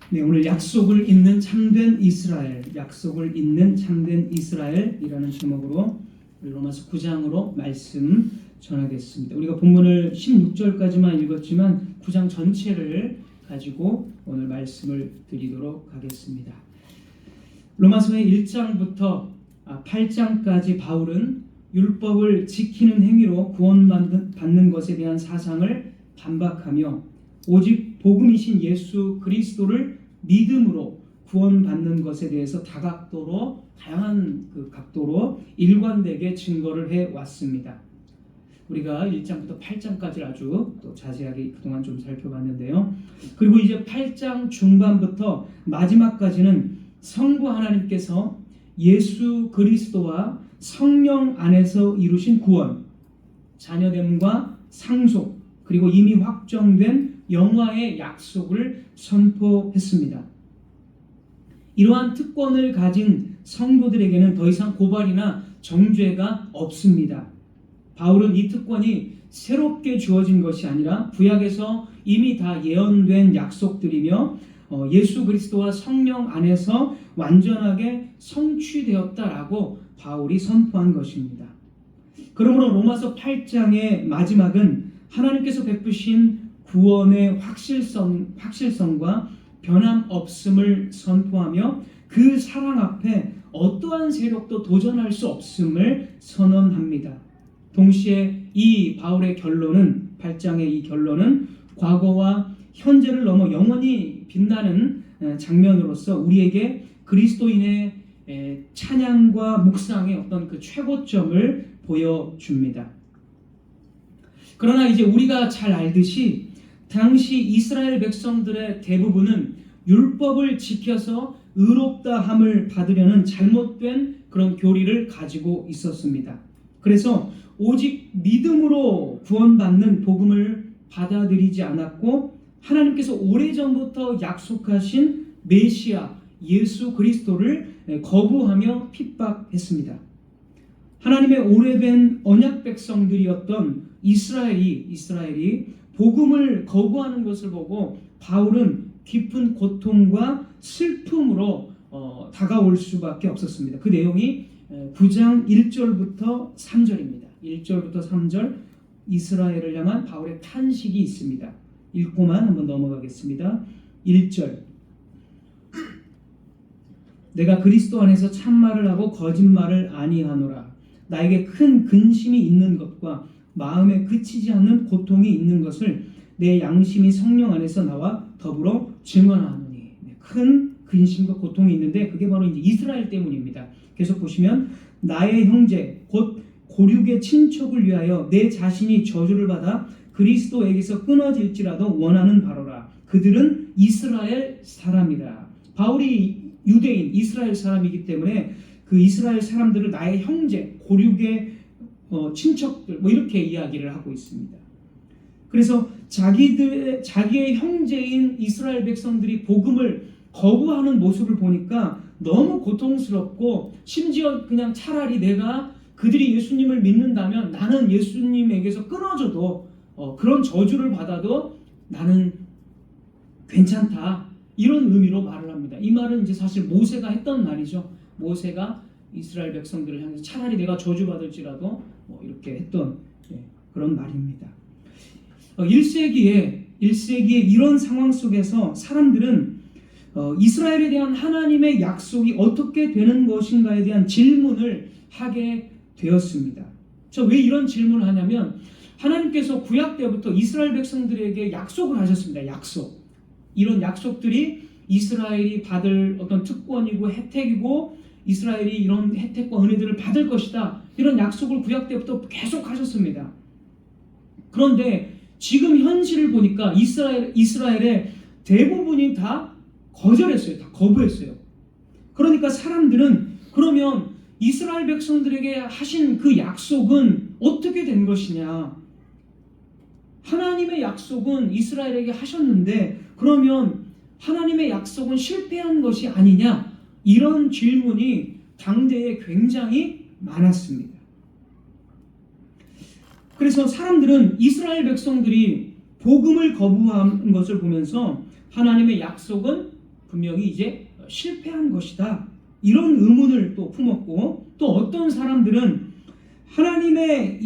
네, 오늘 약속을 잇는 참된 이스라엘, 약속을 잇는 참된 이스라엘이라는 제목으로 로마서 9장으로 말씀 전하겠습니다. 우리가 본문을 16절까지만 읽었지만 9장 전체를 가지고 오늘 말씀을 드리도록 하겠습니다. 로마서의 1장부터 8장까지 바울은 율법을 지키는 행위로 구원받는 것에 대한 사상을 반박하며 오직 복음이신 예수 그리스도를 믿음으로 구원받는 것에 대해서 다양한 각도로 일관되게 증거를 해왔습니다. 우리가 1장부터 8장까지 아주 또 자세하게 그동안 좀 살펴봤는데요. 그리고 이제 8장 중반부터 마지막까지는 성부 하나님께서 예수 그리스도와 성령 안에서 이루신 구원, 자녀됨과 상속, 그리고 이미 확정된 영화의 약속을 선포했습니다. 이러한 특권을 가진 성도들에게는 더 이상 고발이나 정죄가 없습니다. 바울은 이 특권이 새롭게 주어진 것이 아니라 구약에서 이미 다 예언된 약속들이며 예수 그리스도와 성령 안에서 완전하게 성취되었다라고 바울이 선포한 것입니다. 그러므로 로마서 8장의 마지막은 하나님께서 베푸신 구원의 확실성과 변함없음을 선포하며 그 사랑 앞에 어떠한 세력도 도전할 수 없음을 선언합니다. 동시에 이 바울의 결론은 8장의 이 결론은 과거와 현재를 넘어 영원히 빛나는 장면으로서 우리에게 그리스도인의 찬양과 묵상의 어떤 그 최고점을 보여줍니다. 그러나 이제 우리가 잘 알듯이 당시 이스라엘 백성들의 대부분은 율법을 지켜서 의롭다함을 받으려는 잘못된 그런 교리를 가지고 있었습니다. 그래서 오직 믿음으로 구원받는 복음을 받아들이지 않았고 하나님께서 오래전부터 약속하신 메시아 예수 그리스도를 거부하며 핍박했습니다. 하나님의 오래된 언약 백성들이었던 이스라엘이 복음을 거부하는 것을 보고 바울은 깊은 고통과 슬픔으로 다가올 수밖에 없었습니다. 그 내용이 9장 1절부터 3절입니다. 1절부터 3절 이스라엘을 향한 바울의 탄식이 있습니다. 읽고만 한번 넘어가겠습니다. 1절 내가 그리스도 안에서 참말을 하고 거짓말을 아니하노라. 나에게 큰 근심이 있는 것과 마음에 그치지 않는 고통이 있는 것을 내 양심이 성령 안에서 나와 더불어 증언하노니. 큰 근심과 고통이 있는데 그게 바로 이제 이스라엘 때문입니다. 계속 보시면 나의 형제 곧 고륙의 친척을 위하여 내 자신이 저주를 받아 그리스도에게서 끊어질지라도 원하는 바로라. 그들은 이스라엘 사람이라. 바울이 유대인 이스라엘 사람이기 때문에 그 이스라엘 사람들을 나의 형제 고륙의 친척들 이렇게 이야기를 하고 있습니다. 그래서 자기의 형제인 이스라엘 백성들이 복음을 거부하는 모습을 보니까 너무 고통스럽고 심지어 그냥 차라리 내가 그들이 예수님을 믿는다면 나는 예수님에게서 끊어져도 그런 저주를 받아도 나는 괜찮다 이런 의미로 말을 합니다. 이 말은 이제 사실 모세가 했던 말이죠. 모세가 이스라엘 백성들을 향해서 차라리 내가 저주받을지라도 이렇게 했던 그런 말입니다. 1세기에 이런 상황 속에서 사람들은 이스라엘에 대한 하나님의 약속이 어떻게 되는 것인가에 대한 질문을 하게 되었습니다. 저 왜 이런 질문을 하냐면 하나님께서 구약 때부터 이스라엘 백성들에게 약속을 하셨습니다. 약속. 이런 약속들이 이스라엘이 받을 어떤 특권이고 혜택이고 이스라엘이 이런 혜택과 은혜들을 받을 것이다. 이런 약속을 구약 때부터 계속 하셨습니다. 그런데 지금 현실을 보니까 이스라엘의 대부분이 다 거절했어요. 다 거부했어요. 그러니까 사람들은 그러면 이스라엘 백성들에게 하신 그 약속은 어떻게 된 것이냐? 하나님의 약속은 이스라엘에게 하셨는데 그러면 하나님의 약속은 실패한 것이 아니냐? 이런 질문이 당대에 굉장히 많았습니다. 그래서 사람들은 이스라엘 백성들이 복음을 거부한 것을 보면서 하나님의 약속은 분명히 이제 실패한 것이다. 이런 의문을 또 품었고, 또 어떤 사람들은 하나님의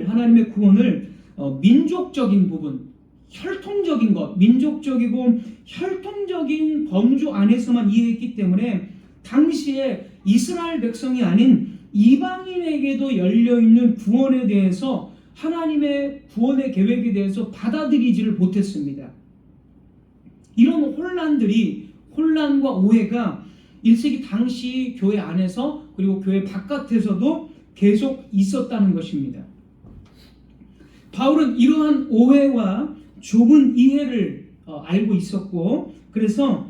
하나님의 구원을 민족적인 부분, 혈통적인 것, 민족적이고 혈통적인 범주 안에서만 이해했기 때문에 당시에 이스라엘 백성이 아닌 이방인에게도 열려있는 구원에 대해서, 하나님의 구원의 계획에 대해서 받아들이지를 못했습니다. 이런 혼란과 오해가 1세기 당시 교회 안에서 그리고 교회 바깥에서도 계속 있었다는 것입니다. 바울은 이러한 오해와 좁은 이해를 알고 있었고, 그래서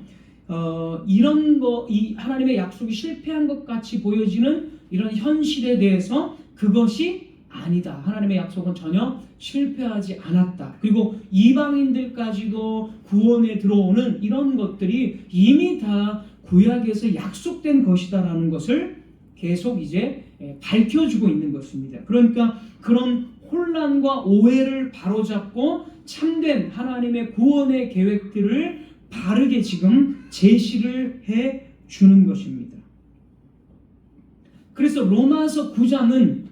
이 하나님의 약속이 실패한 것 같이 보여지는 이런 현실에 대해서 그것이 아니다. 하나님의 약속은 전혀 실패하지 않았다. 그리고 이방인들까지도 구원에 들어오는 이런 것들이 이미 다 구약에서 약속된 것이다라는 것을 계속 이제 밝혀주고 있는 것입니다. 그러니까 그런 혼란과 오해를 바로잡고 참된 하나님의 구원의 계획들을 바르게 지금 제시를 해 주는 것입니다. 그래서 로마서 9장은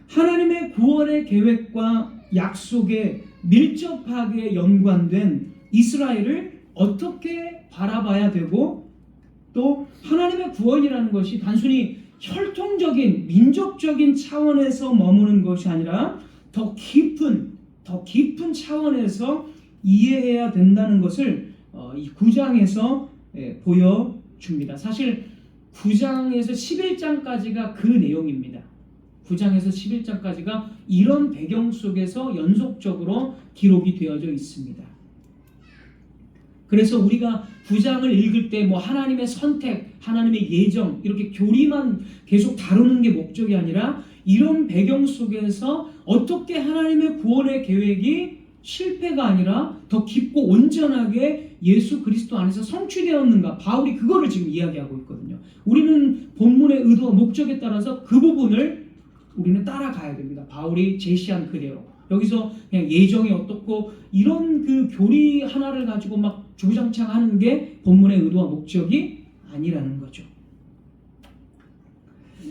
하나님의 구원의 계획과 약속에 밀접하게 연관된 이스라엘을 어떻게 바라봐야 되고, 또 하나님의 구원이라는 것이 단순히 혈통적인 민족적인 차원에서 머무는 것이 아니라 더 깊은 차원에서 이해해야 된다는 것을 이 9장에서 보여줍니다. 사실 9장에서 11장까지가 그 내용입니다. 9장에서 11장까지가 이런 배경 속에서 연속적으로 기록이 되어져 있습니다. 그래서 우리가 9장을 읽을 때 하나님의 선택, 하나님의 예정 이렇게 교리만 계속 다루는 게 목적이 아니라, 이런 배경 속에서 어떻게 하나님의 구원의 계획이 실패가 아니라 더 깊고 온전하게 예수 그리스도 안에서 성취되었는가, 바울이 그거를 지금 이야기하고 있거든요. 우리는 본문의 의도와 목적에 따라서 그 부분을 우리는 따라가야 됩니다. 바울이 제시한 그대로. 여기서 그냥 예정이 어떻고 이런 그 교리 하나를 가지고 막 주구장창 하는 게 본문의 의도와 목적이 아니라는 거죠.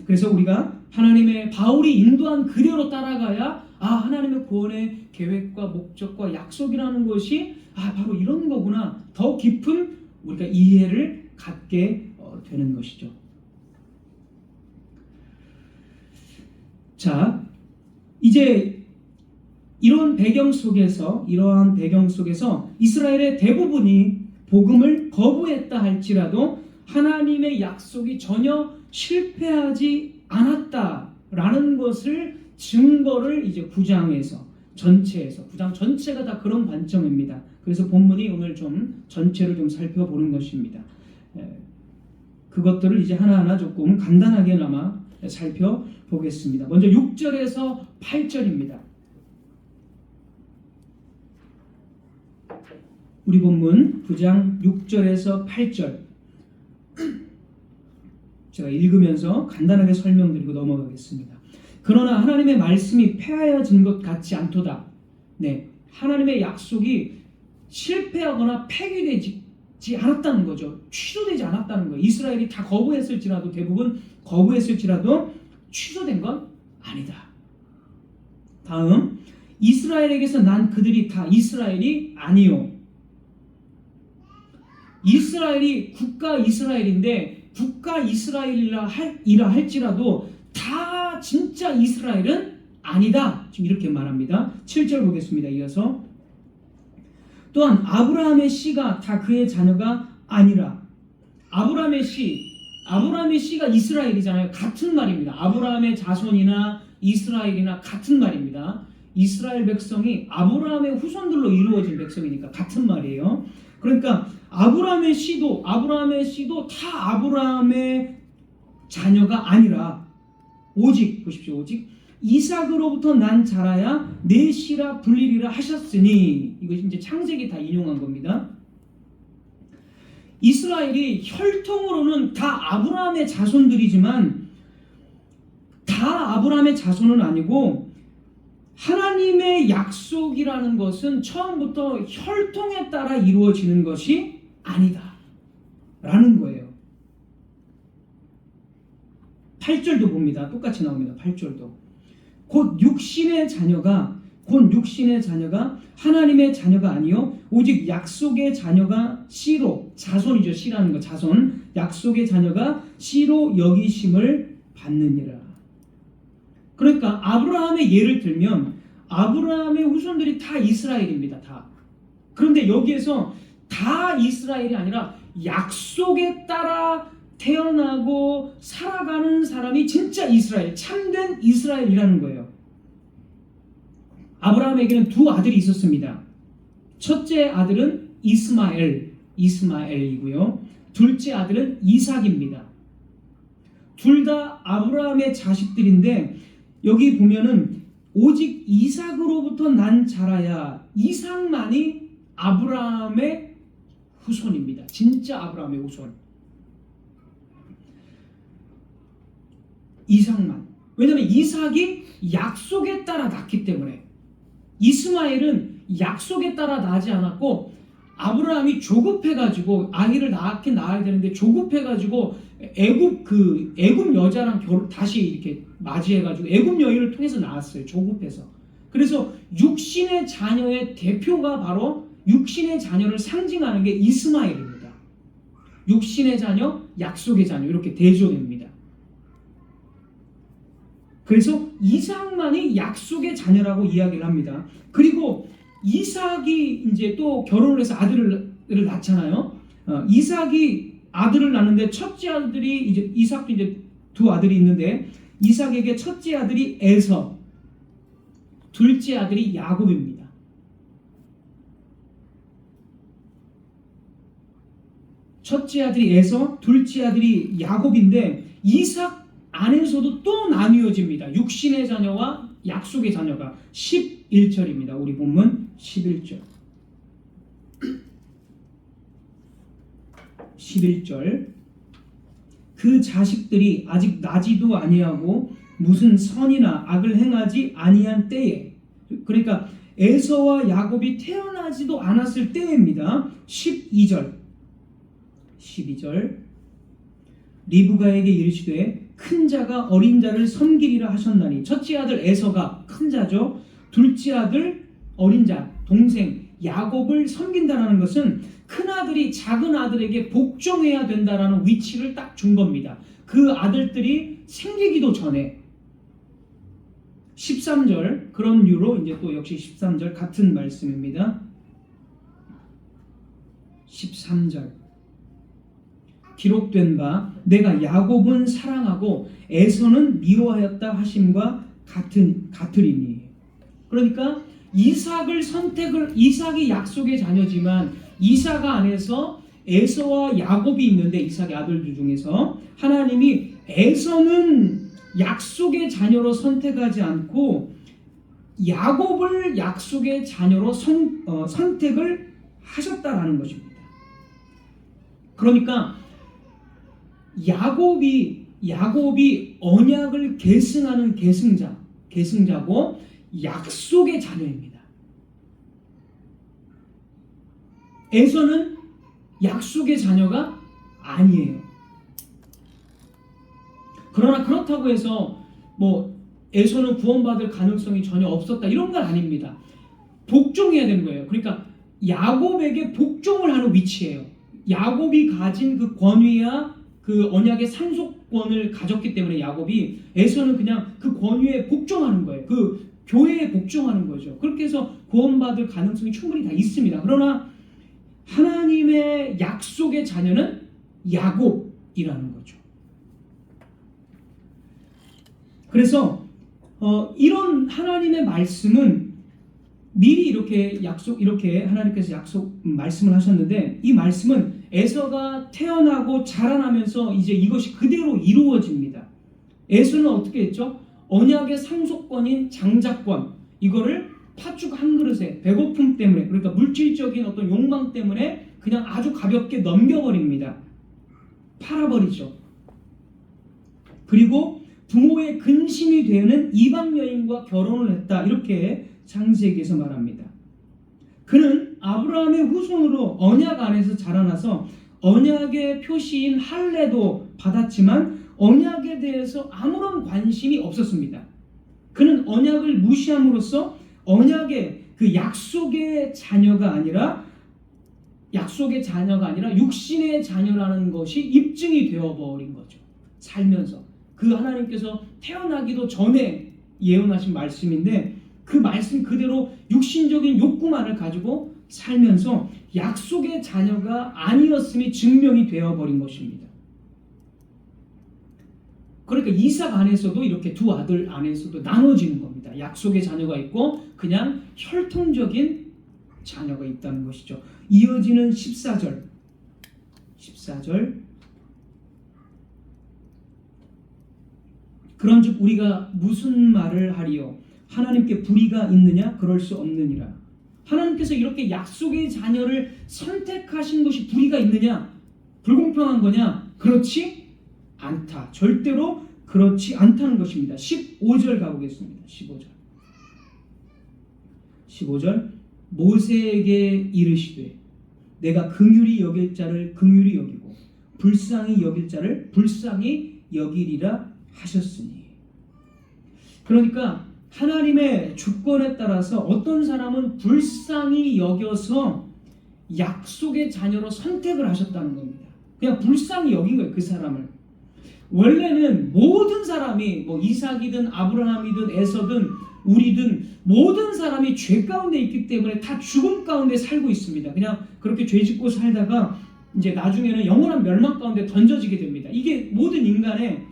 그래서 우리가 바울이 인도한 그대로 따라가야 하나님의 구원의 계획과 목적과 약속이라는 것이 바로 이런 거구나, 더 깊은 우리가 이해를 갖게 되는 것이죠. 자, 이제 이러한 배경 속에서 이스라엘의 대부분이 복음을 거부했다 할지라도 하나님의 약속이 전혀 실패하지 않았다라는 것을 증거를 이제 9장 전체가 다 그런 관점입니다. 그래서 본문이 오늘 좀 전체를 좀 살펴보는 것입니다. 그것들을 이제 하나하나 조금 간단하게나마 살펴보겠습니다. 먼저 6절에서 8절입니다. 우리 본문 9장 6절에서 8절 제가 읽으면서 간단하게 설명드리고 넘어가겠습니다. 그러나 하나님의 말씀이 폐하여진 것 같지 않도다. 네, 하나님의 약속이 실패하거나 폐기되지 않았다는 거죠. 취소되지 않았다는 거예요. 이스라엘이 다 대부분 거부했을지라도 취소된 건 아니다. 다음, 이스라엘에게서 난 그들이 다 이스라엘이 아니요. 이스라엘이 국가 이스라엘인데 국가 이스라엘이라 할지라도 다 진짜 이스라엘은 아니다. 지금 이렇게 말합니다. 7절 보겠습니다. 이어서 또한 아브라함의 씨가 다 그의 자녀가 아니라. 아브라함의 씨가 이스라엘이잖아요. 같은 말입니다. 아브라함의 자손이나 이스라엘이나 같은 말입니다. 이스라엘 백성이 아브라함의 후손들로 이루어진 백성이니까 같은 말이에요. 그러니까 아브라함의 씨도 다 아브라함의 자녀가 아니라 오직 이삭으로부터 난 자라야 내 씨라 불리리라 하셨으니, 이것이 이제 창세기 다 인용한 겁니다. 이스라엘이 혈통으로는 다 아브라함의 자손들이지만 다 아브라함의 자손은 아니고, 하나님의 약속이라는 것은 처음부터 혈통에 따라 이루어지는 것이 아니다 라는 거예요. 8절도 봅니다. 똑같이 나옵니다. 8절도 곧 육신의 자녀가 하나님의 자녀가 아니요 오직 약속의 자녀가 씨로, 자손이죠. 씨라는 거 자손, 약속의 자녀가 씨로 여기심을 받느니라. 그러니까 아브라함의 예를 들면 아브라함의 후손들이 다 이스라엘입니다. 다. 그런데 여기에서 다 이스라엘이 아니라 약속에 따라 태어나고 살아가는 사람이 진짜 이스라엘, 참된 이스라엘이라는 거예요. 아브라함에게는 두 아들이 있었습니다. 첫째 아들은 이스마엘이고요. 둘째 아들은 이삭입니다. 둘 다 아브라함의 자식들인데 여기 보면은 오직 이삭으로부터 난 자라야 이삭만이 아브라함의 후손입니다. 진짜 아브라함의 후손. 이삭만. 왜냐하면 이삭이 약속에 따라 낳기 때문에. 이스마엘은 약속에 따라 나지 않았고 아브라함이 조급해가지고 아기를 낳아야 되는데 조급해가지고 애굽 여자랑 다시 이렇게 맞이해가지고 애굽 여인을 통해서 낳았어요. 조급해서. 그래서 육신의 자녀의 대표가 바로 육신의 자녀를 상징하는 게 이스마엘입니다. 육신의 자녀, 약속의 자녀 이렇게 대조됩니다. 그래서 이삭만이 약속의 자녀라고 이야기를 합니다. 그리고 이삭이 이제 또 결혼을 해서 아들을 낳잖아요. 이삭이 아들을 낳는데 첫째 아들이 이제 이삭도 이제 두 아들이 있는데 이삭에게 첫째 아들이 에서, 둘째 아들이 야곱입니다. 첫째 아들이 에서, 둘째 아들이 야곱인데 이삭 안에서도 또 나뉘어집니다. 육신의 자녀와 약속의 자녀가 11절입니다. 우리 본문 11절. 11절. 그 자식들이 아직 나지도 아니하고 무슨 선이나 악을 행하지 아니한 때에, 그러니까 에서와 야곱이 태어나지도 않았을 때입니다. 12절. 리브가에게 이르시되 큰 자가 어린 자를 섬기리라 하셨나니, 첫째 아들 에서가 큰 자죠. 둘째 아들 어린 자, 동생 야곱을 섬긴다라는 것은 큰 아들이 작은 아들에게 복종해야 된다라는 위치를 딱 준 겁니다. 그 아들들이 생기기도 전에. 13절, 그런 이유로 이제 또 역시 13절 같은 말씀입니다. 13절. 기록된 바 내가 야곱은 사랑하고 에서는 미워하였다 하심과 같으리니. 그러니까 이삭이 약속의 자녀지만 이삭 안에서 에서와 야곱이 있는데, 이삭의 아들들 중에서 하나님이 에서는 약속의 자녀로 선택하지 않고 야곱을 약속의 자녀로 선택을 하셨다라는 것입니다. 그러니까 야곱이 언약을 계승하는 계승자고 약속의 자녀입니다. 에서는 약속의 자녀가 아니에요. 그러나 그렇다고 해서 에서는 구원받을 가능성이 전혀 없었다 이런 건 아닙니다. 복종해야 되는 거예요. 그러니까 야곱에게 복종을 하는 위치예요. 야곱이 가진 그 권위야 그 언약의 상속권을 가졌기 때문에 야곱이, 에서는 그냥 그 권위에 복종하는 거예요. 그 교회에 복종하는 거죠. 그렇게 해서 구원받을 가능성이 충분히 다 있습니다. 그러나 하나님의 약속의 자녀는 야곱이라는 거죠. 그래서 이런 하나님의 말씀은 미리 이렇게 하나님께서 말씀을 하셨는데, 이 말씀은 에서가 태어나고 자라나면서 이제 이것이 그대로 이루어집니다. 에서는 어떻게 했죠? 언약의 상속권인 장자권, 이거를 팥죽 한 그릇에 배고픔 때문에, 그러니까 물질적인 어떤 욕망 때문에 그냥 아주 가볍게 넘겨버립니다. 팔아버리죠. 그리고 부모의 근심이 되는 이방 여인과 결혼을 했다, 이렇게 창세기에서 말합니다. 그는 아브라함의 후손으로 언약 안에서 자라나서 언약의 표시인 할례도 받았지만 언약에 대해서 아무런 관심이 없었습니다. 그는 언약을 무시함으로써 언약의 그 약속의 자녀가 아니라 육신의 자녀라는 것이 입증이 되어버린 거죠. 살면서 그 하나님께서 태어나기도 전에 예언하신 말씀인데 그 말씀 그대로 육신적인 욕구만을 가지고 살면서 약속의 자녀가 아니었음이 증명이 되어버린 것입니다. 그러니까 이삭 안에서도 이렇게 두 아들 안에서도 나눠지는 겁니다. 약속의 자녀가 있고 그냥 혈통적인 자녀가 있다는 것이죠. 이어지는 14절 그런즉 우리가 무슨 말을 하리요? 하나님께 불의가 있느냐? 그럴 수 없느니라. 하나님께서 이렇게 약속의 자녀를 선택하신 것이 불의가 있느냐? 불공평한 거냐? 그렇지 않다. 절대로 그렇지 않다는 것입니다. 15절 가보겠습니다. 15절 모세에게 이르시되 내가 긍휼히 여길 자를 긍휼히 여기고 불쌍히 여길 자를 불쌍히 여기리라 하셨으니. 그러니까 하나님의 주권에 따라서 어떤 사람은 불쌍히 여겨서 약속의 자녀로 선택을 하셨다는 겁니다. 그냥 불쌍히 여긴 거예요. 그 사람을. 원래는 모든 사람이 뭐 이삭이든 아브라함이든 에서든 우리든 모든 사람이 죄 가운데 있기 때문에 다 죽음 가운데 살고 있습니다. 그냥 그렇게 죄 짓고 살다가 이제 나중에는 영원한 멸망 가운데 던져지게 됩니다. 이게 모든 인간의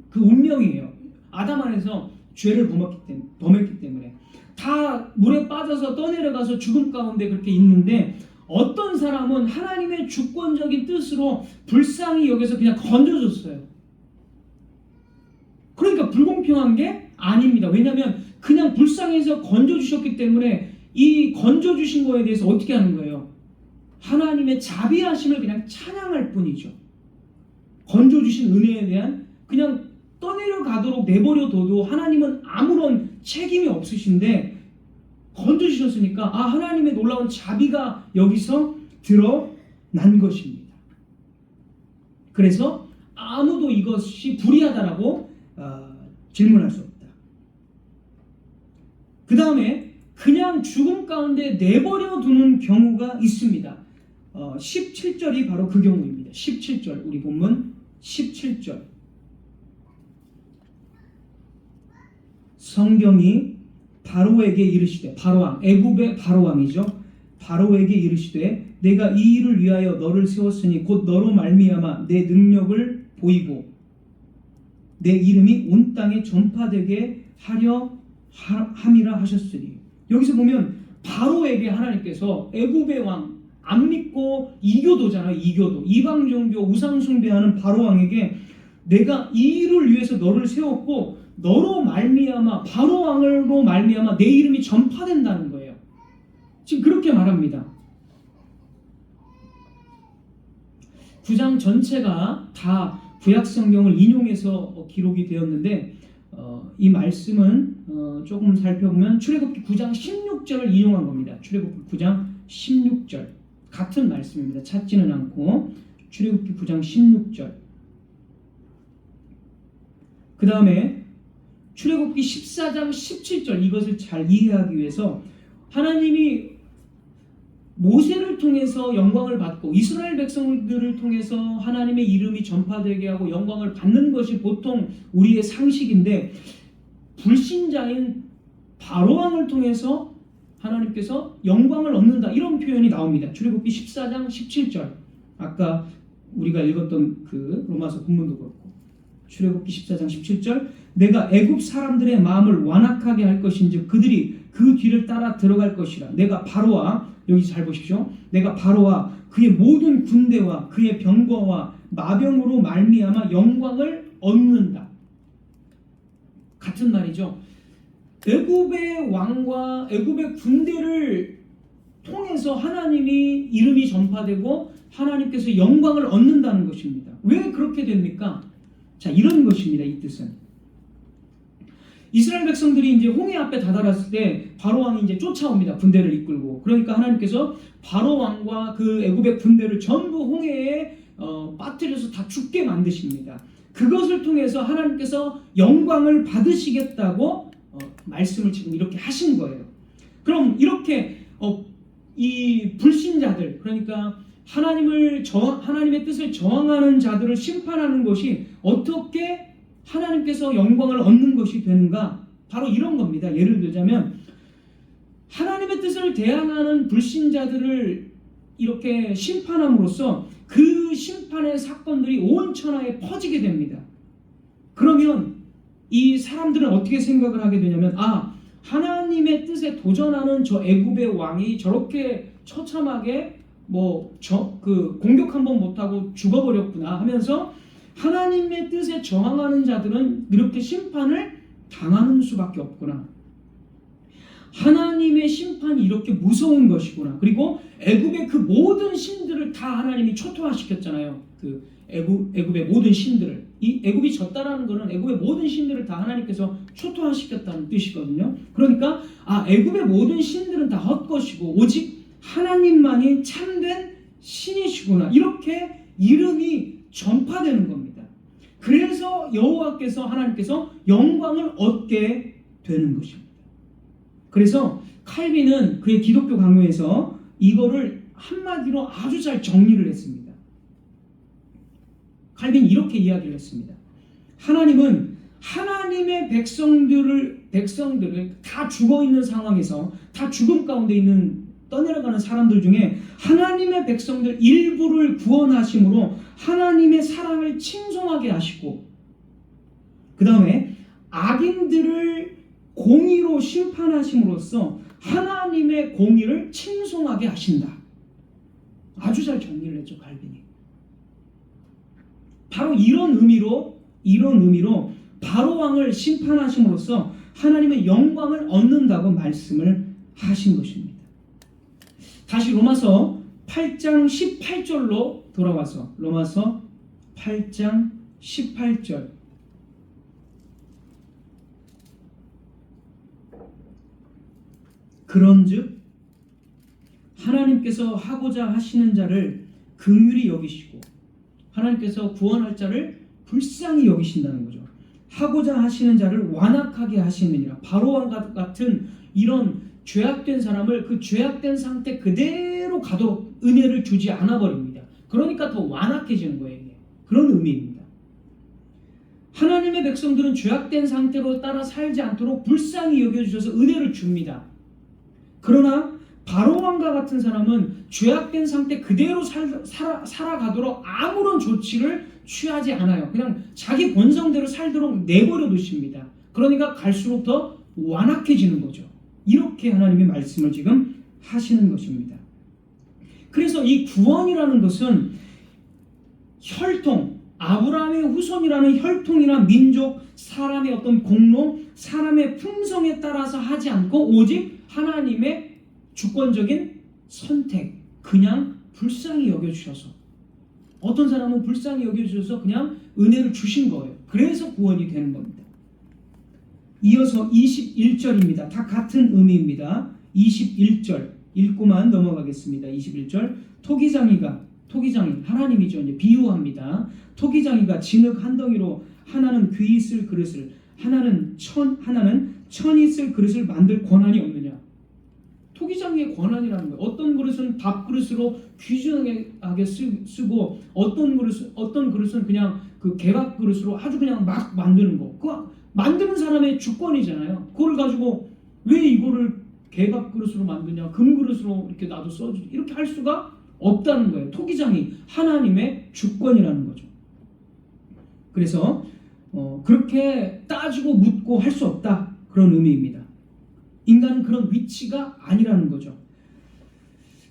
그 운명이에요. 아담 안에서 죄를 범했기 때문에 다 물에 빠져서 떠내려가서 죽음 가운데 그렇게 있는데 어떤 사람은 하나님의 주권적인 뜻으로 불쌍히 여겨서 그냥 건져줬어요. 그러니까 불공평한 게 아닙니다. 왜냐하면 그냥 불쌍해서 건져주셨기 때문에 이 건져주신 거에 대해서 어떻게 하는 거예요? 하나님의 자비하심을 그냥 찬양할 뿐이죠. 건져주신 은혜에 대한 그냥 떠내려가도록 내버려둬도 하나님은 아무런 책임이 없으신데 건져주셨으니까 하나님의 놀라운 자비가 여기서 드러난 것입니다. 그래서 아무도 이것이 불의하다라고 질문할 수 없다. 그 다음에 그냥 죽음 가운데 내버려두는 경우가 있습니다. 17절이 바로 그 경우입니다. 17절 우리 본문 17절 성경이 바로에게 이르시되 바로왕 애굽의 바로왕이죠. 바로에게 이르시되 내가 이 일을 위하여 너를 세웠으니 곧 너로 말미암아 내 능력을 보이고 내 이름이 온 땅에 전파되게 하려 함이라 하셨으니. 여기서 보면 바로에게 하나님께서 애굽의 왕 안 믿고 이교도잖아요. 이교도 이방 종교 우상 숭배하는 바로왕에게 내가 이 일을 위해서 너를 세웠고 너로 말미암아 바로왕으로 말미암아 내 이름이 전파된다는 거예요. 지금 그렇게 말합니다. 9장 전체가 다 구약성경을 인용해서 기록이 되었는데 이 말씀은 조금 살펴보면 출애굽기 9장 16절을 인용한 겁니다. 출애굽기 9장 16절 같은 말씀입니다. 찾지는 않고 출애굽기 9장 16절 그 다음에 출애굽기 14장 17절 이것을 잘 이해하기 위해서 하나님이 모세를 통해서 영광을 받고 이스라엘 백성들을 통해서 하나님의 이름이 전파되게 하고 영광을 받는 것이 보통 우리의 상식인데 불신자인 바로왕을 통해서 하나님께서 영광을 얻는다 이런 표현이 나옵니다. 출애굽기 14장 17절 아까 우리가 읽었던 그 로마서 본문도 그렇고 출애굽기 14장 17절 내가 애굽 사람들의 마음을 완악하게 할 것인즉 그들이 그 뒤를 따라 들어갈 것이라. 내가 바로와 여기 잘 보십시오. 내가 바로와 그의 모든 군대와 그의 병거와 마병으로 말미암아 영광을 얻는다. 같은 말이죠. 애굽의 왕과 애굽의 군대를 통해서 하나님이 이름이 전파되고 하나님께서 영광을 얻는다는 것입니다. 왜 그렇게 됩니까? 자, 이런 것입니다. 이 뜻은 이스라엘 백성들이 이제 홍해 앞에 다다랐을 때 바로 왕이 이제 쫓아옵니다. 군대를 이끌고. 그러니까 하나님께서 바로 왕과 그 애굽의 군대를 전부 홍해에 빠뜨려서 다 죽게 만드십니다. 그것을 통해서 하나님께서 영광을 받으시겠다고 말씀을 지금 이렇게 하신 거예요. 그럼 이렇게 이 불신자들, 그러니까 하나님의 뜻을 저항하는 자들을 심판하는 것이 어떻게 하나님께서 영광을 얻는 것이 되는가? 바로 이런 겁니다. 예를 들자면 하나님의 뜻을 대항하는 불신자들을 이렇게 심판함으로써 그 심판의 사건들이 온 천하에 퍼지게 됩니다. 그러면 이 사람들은 어떻게 생각을 하게 되냐면, 하나님의 뜻에 도전하는 저 애굽의 왕이 저렇게 처참하게 공격 한번 못하고 죽어버렸구나 하면서 하나님의 뜻에 저항하는 자들은 이렇게 심판을 당하는 수밖에 없구나. 하나님의 심판이 이렇게 무서운 것이구나. 그리고 애굽의 그 모든 신들을 다 하나님이 초토화시켰잖아요. 그 애굽의 모든 신들을. 이 애굽이 졌다라는 것은 애굽의 모든 신들을 다 하나님께서 초토화시켰다는 뜻이거든요. 그러니까 애굽의 모든 신들은 다 헛것이고 오직 하나님만이 참된 신이시구나. 이렇게 이름이 전파되는 겁니다. 그래서 하나님께서 영광을 얻게 되는 것입니다. 그래서 칼빈은 그의 기독교 강요에서 이거를 한마디로 아주 잘 정리를 했습니다. 칼빈이 이렇게 이야기를 했습니다. 하나님은 하나님의 백성들을 다 죽어있는 상황에서, 다 죽음 가운데 있는 떠내려가는 사람들 중에 하나님의 백성들 일부를 구원하심으로 하나님의 사랑을 칭송하게 하시고, 그 다음에 악인들을 공의로 심판하심으로써 하나님의 공의를 칭송하게 하신다. 아주 잘 정리를 했죠, 칼빈이. 바로 이런 의미로 바로 왕을 심판하심으로써 하나님의 영광을 얻는다고 말씀을 하신 것입니다. 다시 로마서 8장 18절로 돌아와서 로마서 8장 18절. 그런즉 하나님께서 하고자 하시는 자를 긍휼히 여기시고 하나님께서 구원할 자를 불쌍히 여기신다는 거죠. 하고자 하시는 자를 완악하게 하시느니라. 바로왕 같은 이런 죄악된 사람을 그 죄악된 상태 그대로 가도록 은혜를 주지 않아 버립니다. 그러니까 더 완악해지는 거예요. 그런 의미입니다. 하나님의 백성들은 죄악된 상태로 따라 살지 않도록 불쌍히 여겨주셔서 은혜를 줍니다. 그러나 바로왕과 같은 사람은 죄악된 상태 그대로 살아가도록 아무런 조치를 취하지 않아요. 그냥 자기 본성대로 살도록 내버려 두십니다. 그러니까 갈수록 더 완악해지는 거죠. 이렇게 하나님의 말씀을 지금 하시는 것입니다. 그래서 이 구원이라는 것은 혈통, 아브라함의 후손이라는 혈통이나 민족, 사람의 어떤 공로, 사람의 품성에 따라서 하지 않고 오직 하나님의 주권적인 선택, 그냥 불쌍히 여겨주셔서, 어떤 사람은 불쌍히 여겨주셔서 그냥 은혜를 주신 거예요. 그래서 구원이 되는 겁니다. 이어서 21절입니다. 다 같은 의미입니다. 21절 읽고만 넘어가겠습니다. 21절. 토기장이 하나님이죠. 이제 비유합니다. 토기장이가 진흙 한 덩이로 하나는 귀 있을 그릇을, 하나는 천이 있을 그릇을 만들 권한이 없느냐. 토기장이의 권한이라는 거예요. 어떤 그릇은 밥그릇으로 귀중하게 쓰고 어떤 그릇은 그냥 그 개밥 그릇으로 아주 그냥 막 만드는 거. 그 만드는 사람의 주권이잖아요. 그걸 가지고 왜 이거를 개밥 그릇으로 만드냐, 금 그릇으로 이렇게 나도 써주지, 이렇게 할 수가 없다는 거예요. 토기장이 하나님의 주권이라는 거죠. 그래서 그렇게 따지고 묻고 할 수 없다, 그런 의미입니다. 인간은 그런 위치가 아니라는 거죠.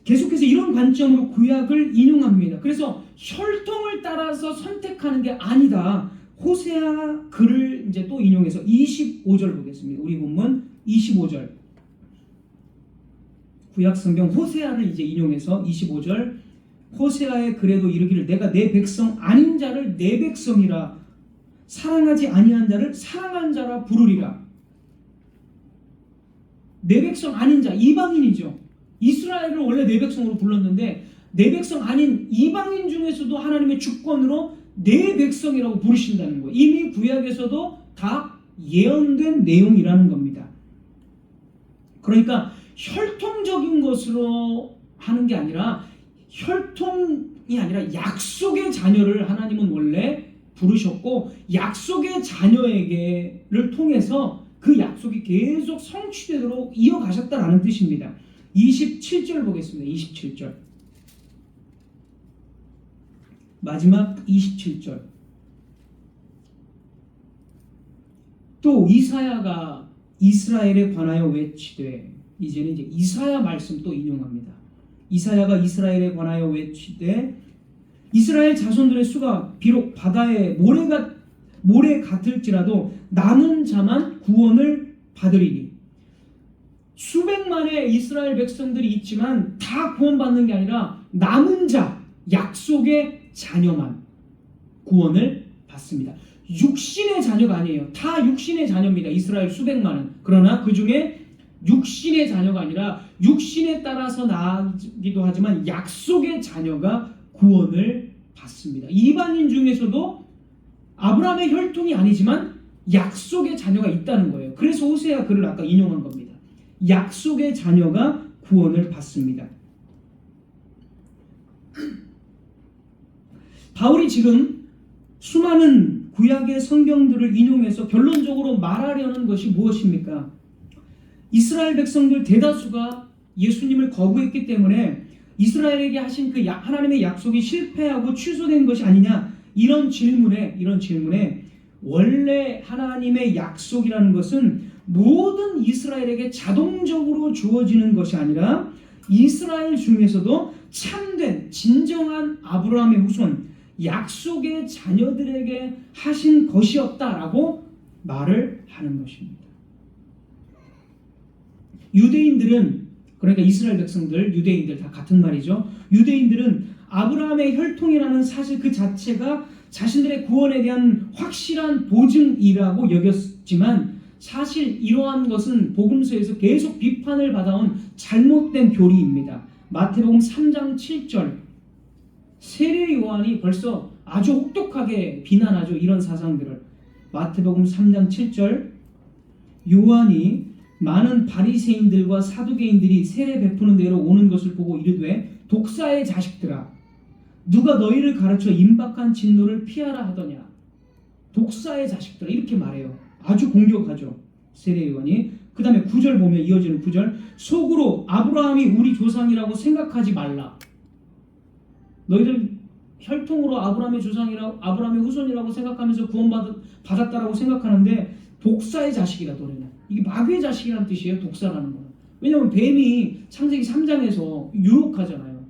계속해서 이런 관점으로 구약을 인용합니다. 그래서 혈통을 따라서 선택하는 게 아니다. 호세아 글을 이제 또 인용해서 25절 보겠습니다. 우리 본문 25절. 구약 성경 호세아를 이제 인용해서 25절. 호세아의 글에도 이르기를 내가 내 백성 아닌 자를 내 백성이라, 사랑하지 아니한 자를 사랑한 자라 부르리라. 내 백성 아닌 자, 이방인이죠. 이스라엘을 원래 내 백성으로 불렀는데 내 백성 아닌 이방인 중에서도 하나님의 주권으로 내 백성이라고 부르신다는 거예요. 이미 구약에서도 다 예언된 내용이라는 겁니다. 그러니까 혈통적인 것으로 하는 게 아니라 혈통이 아니라 약속의 자녀를 하나님은 원래 부르셨고 약속의 자녀에게를 통해서 그 약속이 계속 성취되도록 이어가셨다라는 뜻입니다. 27절 보겠습니다. 27절. 마지막 27절. 또 이사야가 이스라엘에 관하여 외치되, 이제는 이제 이사야 말씀 또 인용합니다. 이사야가 이스라엘에 관하여 외치되 이스라엘 자손들의 수가 비록 바다의 모래 같을지라도 남은 자만 구원을 받으리니. 수백만의 이스라엘 백성들이 있지만 다 구원받는 게 아니라 남은 자, 약속의 자녀만 구원을 받습니다. 육신의 자녀가 아니에요. 다 육신의 자녀입니다. 이스라엘 수백만은. 그러나 그 중에 육신의 자녀가 아니라 육신에 따라서 나기도 하지만 약속의 자녀가 구원을 받습니다. 이방인 중에서도 아브라함의 혈통이 아니지만 약속의 자녀가 있다는 거예요. 그래서 호세아 글을 아까 인용한 겁니다. 약속의 자녀가 구원을 받습니다. 바울이 지금 수많은 구약의 성경들을 인용해서 결론적으로 말하려는 것이 무엇입니까? 이스라엘 백성들 대다수가 예수님을 거부했기 때문에 이스라엘에게 하신 그 하나님의 약속이 실패하고 취소된 것이 아니냐, 이런 질문에 원래 하나님의 약속이라는 것은 모든 이스라엘에게 자동적으로 주어지는 것이 아니라 이스라엘 중에서도 참된 진정한 아브라함의 후손, 약속의 자녀들에게 하신 것이었다라고 말을 하는 것입니다. 유대인들은, 그러니까 이스라엘 백성들, 유대인들 다 같은 말이죠. 유대인들은 아브라함의 혈통이라는 사실 그 자체가 자신들의 구원에 대한 확실한 보증이라고 여겼지만 사실 이러한 것은 복음서에서 계속 비판을 받아온 잘못된 교리입니다. 마태복음 3장 7절, 세례 요한이 벌써 아주 혹독하게 비난하죠. 이런 사상들을. 마태복음 3장 7절, 요한이 많은 바리새인들과 사두개인들이 세례 베푸는 데로 오는 것을 보고 이르되 독사의 자식들아, 누가 너희를 가르쳐 임박한 진노를 피하라 하더냐. 독사의 자식들아, 이렇게 말해요. 아주 공격하죠, 세례 요한이. 그 다음에 9절 보면 이어지는 9절, 속으로 아브라함이 우리 조상이라고 생각하지 말라. 너희들 혈통으로 아브라함의 조상이라고, 아브라함의 후손이라고 생각하면서 구원받았다라고 생각하는데 독사의 자식이다, 너네는. 이게 마귀의 자식이라는 뜻이에요, 독사라는 거는. 왜냐하면 뱀이 창세기 3장에서 유혹하잖아요.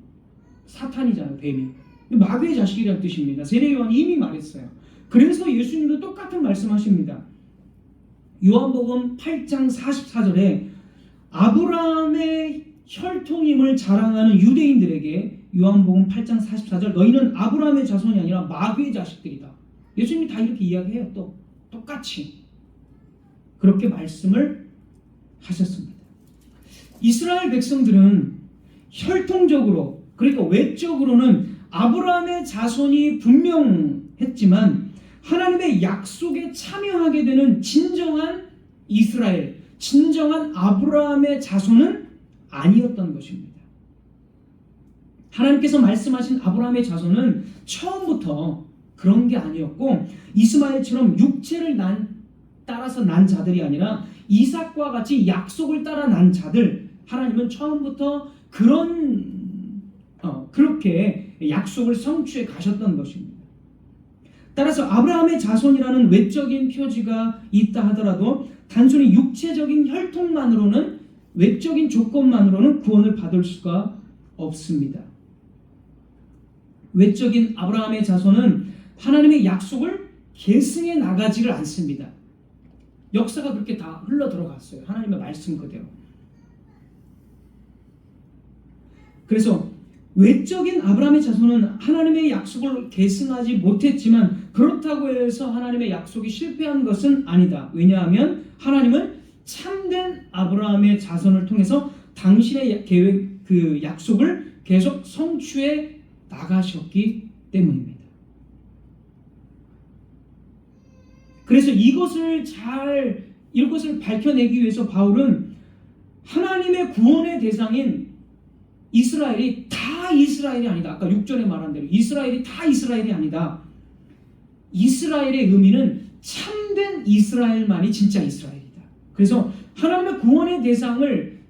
사탄이잖아요, 뱀이. 마귀의 자식이라는 뜻입니다. 세례 요한이 이미 말했어요. 그래서 예수님도 똑같은 말씀하십니다. 요한복음 8장 44절에 아브라함의 혈통임을 자랑하는 유대인들에게 요한복음 8장 44절, 너희는 아브라함의 자손이 아니라 마귀의 자식들이다. 예수님이 다 이렇게 이야기해요. 또 똑같이 그렇게 말씀을 하셨습니다. 이스라엘 백성들은 혈통적으로, 그러니까 외적으로는 아브라함의 자손이 분명했지만 하나님의 약속에 참여하게 되는 진정한 이스라엘, 진정한 아브라함의 자손은 아니었던 것입니다. 하나님께서 말씀하신 아브라함의 자손은 처음부터 그런 게 아니었고, 이스마엘처럼 육체를 따라서 난 자들이 아니라 이삭과 같이 약속을 따라 난 자들, 하나님은 처음부터 그렇게 약속을 성취해 가셨던 것입니다. 따라서 아브라함의 자손이라는 외적인 표지가 있다 하더라도 단순히 육체적인 혈통만으로는, 외적인 조건만으로는 구원을 받을 수가 없습니다. 외적인 아브라함의 자손은 하나님의 약속을 계승해 나가지를 않습니다. 역사가 그렇게 다 흘러 들어갔어요. 하나님의 말씀 그대로. 그래서 외적인 아브라함의 자손은 하나님의 약속을 계승하지 못했지만 그렇다고 해서 하나님의 약속이 실패한 것은 아니다. 왜냐하면 하나님은 참된 아브라함의 자손을 통해서 당신의 계획, 그 약속을 계속 성취해 나가셨기 때문입니다. 그래서 이것을 밝혀내기 위해서 바울은 하나님의 구원의 대상인 이스라엘이 다 이스라엘이 아니다. 아까 6절에 말한 대로 이스라엘이 다 이스라엘이 아니다. 이스라엘의 의미는 참된 이스라엘만이 진짜 이스라엘이다. 그래서 하나님의 구원의 대상을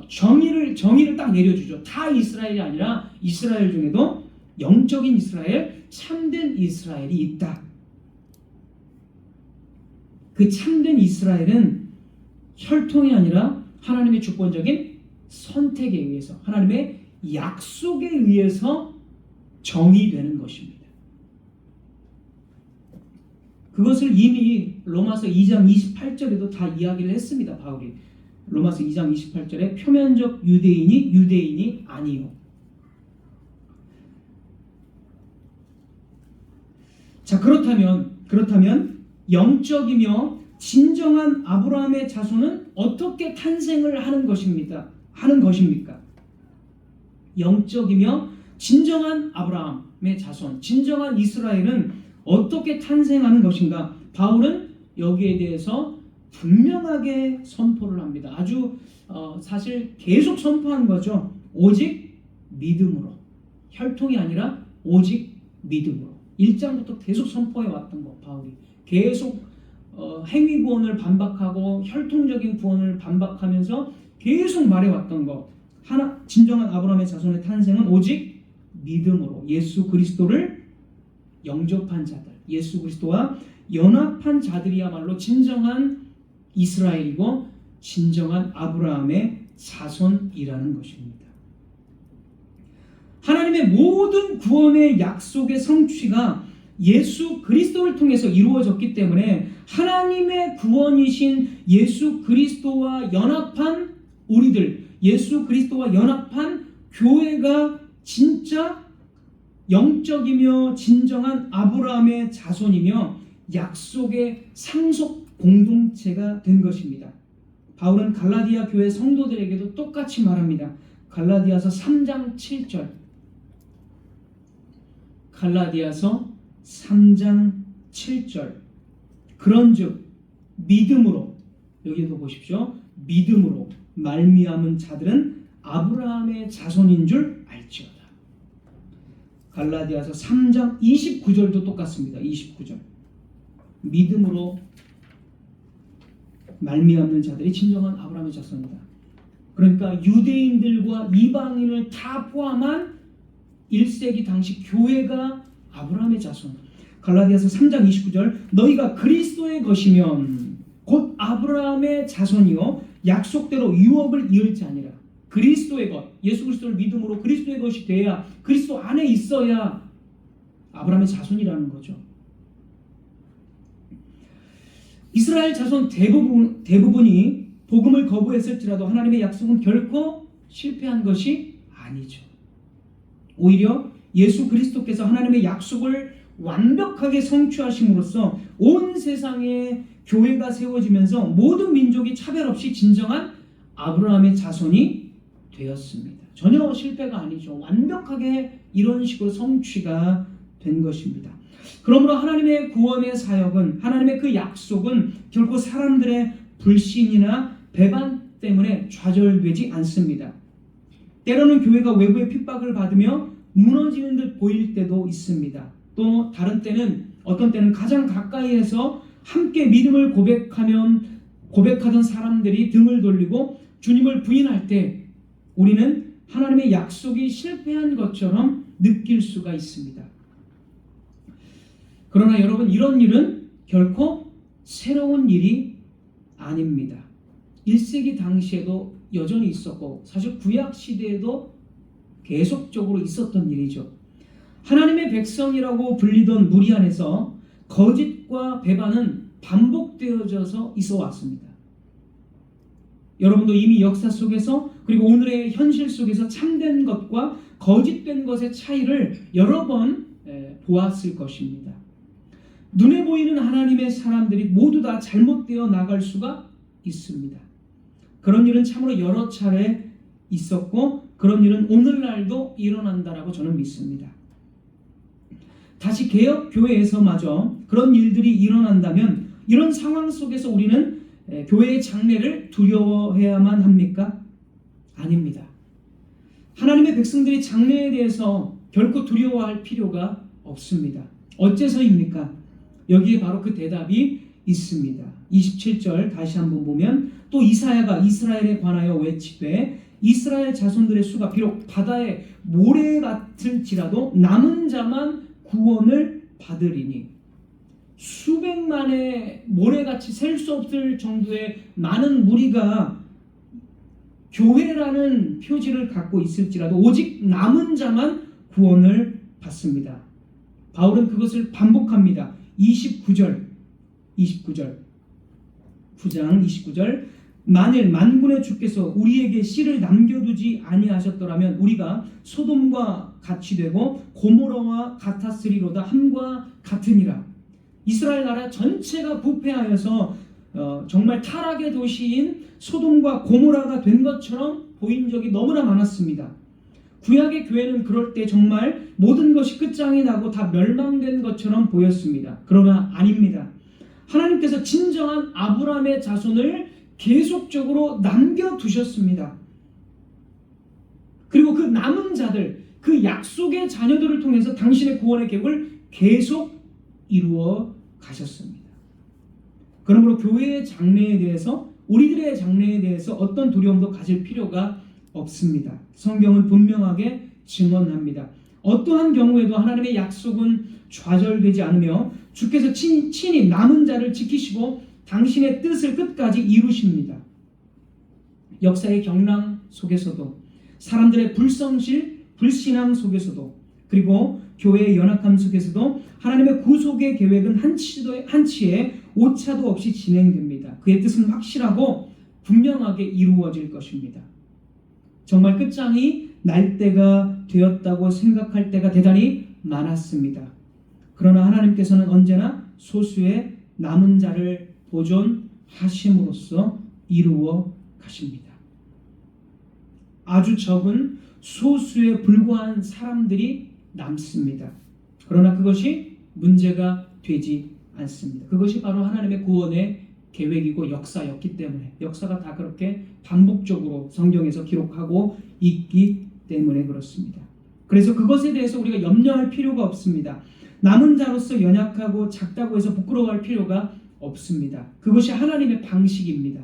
정의를 딱 내려주죠. 다 이스라엘이 아니라 이스라엘 중에도 영적인 이스라엘, 참된 이스라엘이 있다. 그 참된 이스라엘은 혈통이 아니라 하나님의 주권적인 선택에 의해서, 하나님의 약속에 의해서 정의되는 것입니다. 그것을 이미 로마서 2장 28절에도 다 이야기를 했습니다. 바울이 로마서 2장 28절에 표면적 유대인이 아니요. 자, 그렇다면 영적이며 진정한 아브라함의 자손은 어떻게 탄생을 하는 것입니까? 영적이며 진정한 아브라함의 자손, 진정한 이스라엘은 어떻게 탄생하는 것인가? 바울은 여기에 대해서 분명하게 선포를 합니다. 아주 사실 계속 선포한 거죠. 오직 믿음으로. 혈통이 아니라 오직 믿음으로. 1장부터 계속 선포해 왔던 거. 바울이 계속 행위 구원을 반박하고 혈통적인 구원을 반박하면서 계속 말해왔던 거. 진정한 아브라함의 자손의 탄생은 오직 믿음으로 예수 그리스도를 영접한 자들, 예수 그리스도와 연합한 자들이야말로 진정한 이스라엘이고 진정한 아브라함의 자손이라는 것입니다. 하나님의 모든 구원의 약속의 성취가 예수 그리스도를 통해서 이루어졌기 때문에 하나님의 구원이신 예수 그리스도와 연합한 우리들, 예수 그리스도와 연합한 교회가 진짜 영적이며 진정한 아브라함의 자손이며 약속의 상속 공동체가 된 것입니다. 바울은 갈라디아 교회 성도들에게도 똑같이 말합니다. 갈라디아서 3장 7절. 갈라디아서 3장 7절. 그런즉 믿음으로, 여기도 보십시오. 믿음으로 말미암은 자들은 아브라함의 자손인 줄 알지어다. 갈라디아서 3장 29절도 똑같습니다. 29절. 믿음으로 말미암는 자들이 진정한 아브라함의 자손이다. 그러니까 유대인들과 이방인을 다 포함한 1세기 당시 교회가 아브라함의 자손. 갈라디아서 3장 29절. 너희가 그리스도의 것이면 곧 아브라함의 자손이요 약속대로 유업을 이을지 아니라. 그리스도의 것, 예수 그리스도를 믿음으로 그리스도의 것이 돼야, 그리스도 안에 있어야 아브라함의 자손이라는 거죠. 이스라엘 자손 대부분이 복음을 거부했을지라도 하나님의 약속은 결코 실패한 것이 아니죠. 오히려 예수 그리스도께서 하나님의 약속을 완벽하게 성취하심으로써 온 세상에 교회가 세워지면서 모든 민족이 차별 없이 진정한 아브라함의 자손이 되었습니다. 전혀 실패가 아니죠. 완벽하게 이런 식으로 성취가 된 것입니다. 그러므로 하나님의 구원의 사역은, 하나님의 그 약속은 결코 사람들의 불신이나 배반 때문에 좌절되지 않습니다. 때로는 교회가 외부의 핍박을 받으며 무너지는 듯 보일 때도 있습니다. 또 다른 때는, 어떤 때는 가장 가까이에서 함께 믿음을 고백하던 사람들이 등을 돌리고 주님을 부인할 때 우리는 하나님의 약속이 실패한 것처럼 느낄 수가 있습니다. 그러나 여러분, 이런 일은 결코 새로운 일이 아닙니다. 1세기 당시에도 여전히 있었고 사실 구약 시대에도 계속적으로 있었던 일이죠. 하나님의 백성이라고 불리던 무리 안에서 거짓과 배반은 반복되어져서 있어 왔습니다. 여러분도 이미 역사 속에서, 그리고 오늘의 현실 속에서 참된 것과 거짓된 것의 차이를 여러 번 보았을 것입니다. 눈에 보이는 하나님의 사람들이 모두 다 잘못되어 나갈 수가 있습니다. 그런 일은 참으로 여러 차례 있었고 그런 일은 오늘날도 일어난다라고 저는 믿습니다. 다시 개혁교회에서마저 그런 일들이 일어난다면 이런 상황 속에서 우리는 교회의 장래를 두려워해야만 합니까? 아닙니다. 하나님의 백성들이 장래에 대해서 결코 두려워할 필요가 없습니다. 어째서입니까? 여기에 바로 그 대답이 있습니다. 27절 다시 한번 보면 또 이사야가 이스라엘에 관하여 외치되 이스라엘 자손들의 수가 비록 바다의 모래 같을지라도 남은 자만 구원을 받으리니 수백만의 모래같이 셀 수 없을 정도의 많은 무리가 교회라는 표지를 갖고 있을지라도 오직 남은 자만 구원을 받습니다. 바울은 그것을 반복합니다. 9장 29절 만일 만군의 주께서 우리에게 씨를 남겨두지 아니하셨더라면 우리가 소돔과 같이 되고 고모라와 같았으리로다 함과 같으니라. 이스라엘 나라 전체가 부패하여서 정말 타락의 도시인 소돔과 고모라가 된 것처럼 보인 적이 너무나 많았습니다. 구약의 교회는 그럴 때 정말 모든 것이 끝장이 나고 다 멸망된 것처럼 보였습니다. 그러나 아닙니다. 하나님께서 진정한 아브라함의 자손을 계속적으로 남겨두셨습니다. 그리고 그 남은 자들, 그 약속의 자녀들을 통해서 당신의 구원의 계획을 계속 이루어 가셨습니다. 그러므로 교회의 장래에 대해서 우리들의 장래에 대해서 어떤 두려움도 가질 필요가 없습니다. 성경은 분명하게 증언합니다. 어떠한 경우에도 하나님의 약속은 좌절되지 않으며 주께서 친히 남은 자를 지키시고 당신의 뜻을 끝까지 이루십니다. 역사의 경랑 속에서도 사람들의 불성실, 불신앙 속에서도 그리고 교회의 연약함 속에서도 하나님의 구속의 계획은 한치의 오차도 없이 진행됩니다. 그의 뜻은 확실하고 분명하게 이루어질 것입니다. 정말 끝장이 날 때가 되었다고 생각할 때가 대단히 많았습니다. 그러나 하나님께서는 언제나 소수의 남은 자를 보존하심으로써 이루어 가십니다. 아주 적은 소수에 불과한 사람들이 남습니다. 그러나 그것이 문제가 되지 않습니다. 그것이 바로 하나님의 구원의 계획이고 역사였기 때문에 역사가 다 그렇게 반복적으로 성경에서 기록하고 있기 때문에 그렇습니다. 그래서 그것에 대해서 우리가 염려할 필요가 없습니다. 남은 자로서 연약하고 작다고 해서 부끄러워할 필요가 없습니다. 그것이 하나님의 방식입니다.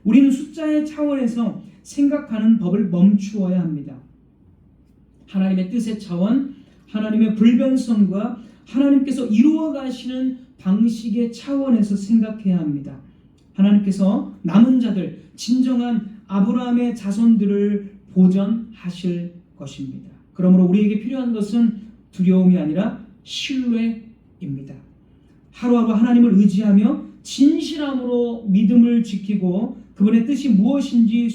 우리는 숫자의 차원에서 생각하는 법을 멈추어야 합니다. 하나님의 뜻의 차원, 하나님의 불변성과 하나님께서 이루어 가시는 방식의 차원에서 생각해야 합니다. 하나님께서 남은 자들, 진정한 아브라함의 자손들을 보전하실 것입니다. 그러므로 우리에게 필요한 것은 두려움이 아니라 신뢰입니다. 하루하루 하나님을 의지하며 진실함으로 믿음을 지키고 그분의 뜻이 무엇인지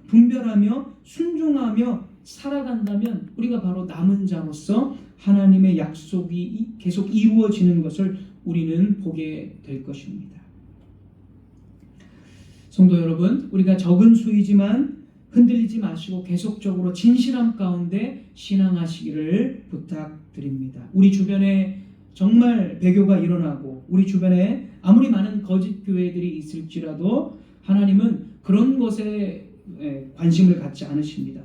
분별하며 순종하며 살아간다면 우리가 바로 남은 자로서 하나님의 약속이 계속 이루어지는 것을 우리는 보게 될 것입니다. 성도 여러분, 우리가 적은 수이지만 흔들리지 마시고 계속적으로 진실함 가운데 신앙하시기를 부탁드립니다. 우리 주변에 정말 배교가 일어나고 우리 주변에 아무리 많은 거짓 교회들이 있을지라도 하나님은 그런 것에 관심을 갖지 않으십니다.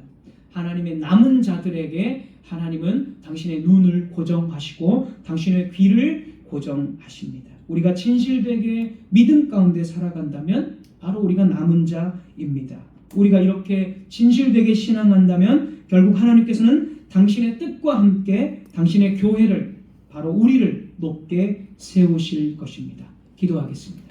하나님의 남은 자들에게 하나님은 당신의 눈을 고정하시고 당신의 귀를 고정하십니다. 우리가 진실되게 믿음 가운데 살아간다면 바로 우리가 남은 자입니다. 우리가 이렇게 진실되게 신앙한다면 결국 하나님께서는 당신의 뜻과 함께 당신의 교회를 바로 우리를 높게 세우실 것입니다. 기도하겠습니다.